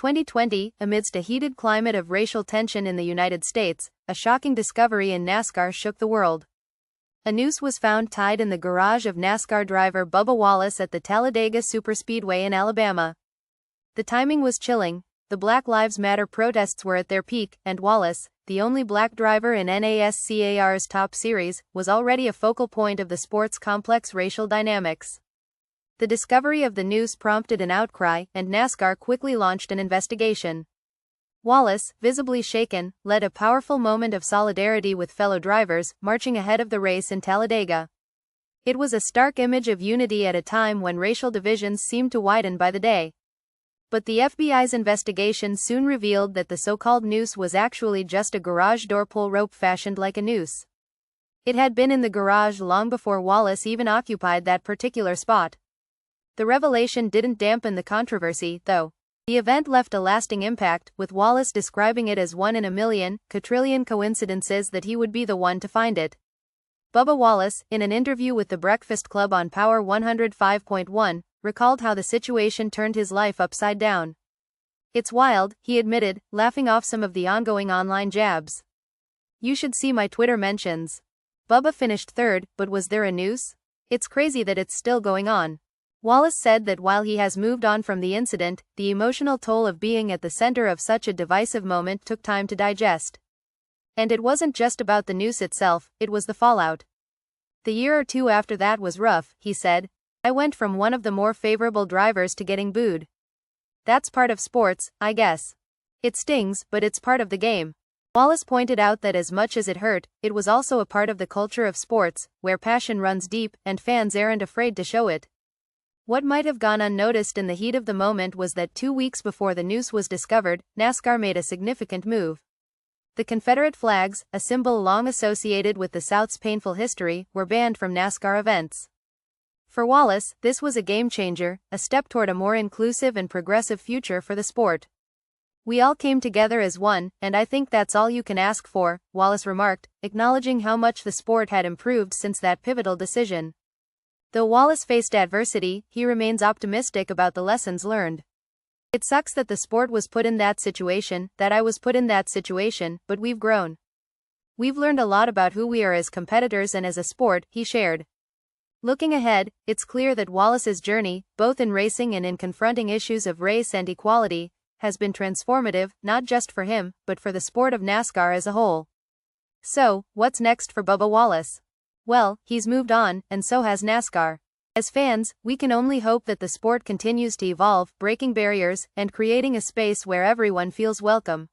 2020, amidst a heated climate of racial tension in the United States, a shocking discovery in NASCAR shook the world. A noose was found tied in the garage of NASCAR driver Bubba Wallace at the Talladega Superspeedway in Alabama. The timing was chilling. The Black Lives Matter protests were at their peak, and Wallace, the only black driver in NASCAR's top series, was already a focal point of the sport's complex racial dynamics. The discovery of the noose prompted an outcry, and NASCAR quickly launched an investigation. Wallace, visibly shaken, led a powerful moment of solidarity with fellow drivers, marching ahead of the race in Talladega. It was a stark image of unity at a time when racial divisions seemed to widen by the day. But the FBI's investigation soon revealed that the so-called noose was actually just a garage door pull rope fashioned like a noose. It had been in the garage long before Wallace even occupied that particular spot. The revelation didn't dampen the controversy, though. The event left a lasting impact, with Wallace describing it as one in a million, katrillion coincidences that he would be the one to find it. Bubba Wallace, in an interview with The Breakfast Club on Power 105.1, recalled how the situation turned his life upside down. "It's wild," he admitted, laughing off some of the ongoing online jabs. "You should see my Twitter mentions. Bubba finished third, but was there a noose? It's crazy that it's still going on." Wallace said that while he has moved on from the incident, the emotional toll of being at the center of such a divisive moment took time to digest. And it wasn't just about the noose itself, it was the fallout. "The year or two after that was rough," he said. "I went from one of the more favorable drivers to getting booed. That's part of sports, I guess. It stings, but it's part of the game." Wallace pointed out that as much as it hurt, it was also a part of the culture of sports, where passion runs deep, and fans aren't afraid to show it. What might have gone unnoticed in the heat of the moment was that 2 weeks before the noose was discovered, NASCAR made a significant move. The Confederate flags, a symbol long associated with the South's painful history, were banned from NASCAR events. For Wallace, this was a game-changer, a step toward a more inclusive and progressive future for the sport. "We all came together as one, and I think that's all you can ask for," Wallace remarked, acknowledging how much the sport had improved since that pivotal decision. Though Wallace faced adversity, he remains optimistic about the lessons learned. "It sucks that the sport was put in that situation, that I was put in that situation, but we've grown. We've learned a lot about who we are as competitors and as a sport," he shared. Looking ahead, it's clear that Wallace's journey, both in racing and in confronting issues of race and equality, has been transformative, not just for him, but for the sport of NASCAR as a whole. So, what's next for Bubba Wallace? Well, he's moved on, and so has NASCAR. As fans, we can only hope that the sport continues to evolve, breaking barriers, and creating a space where everyone feels welcome.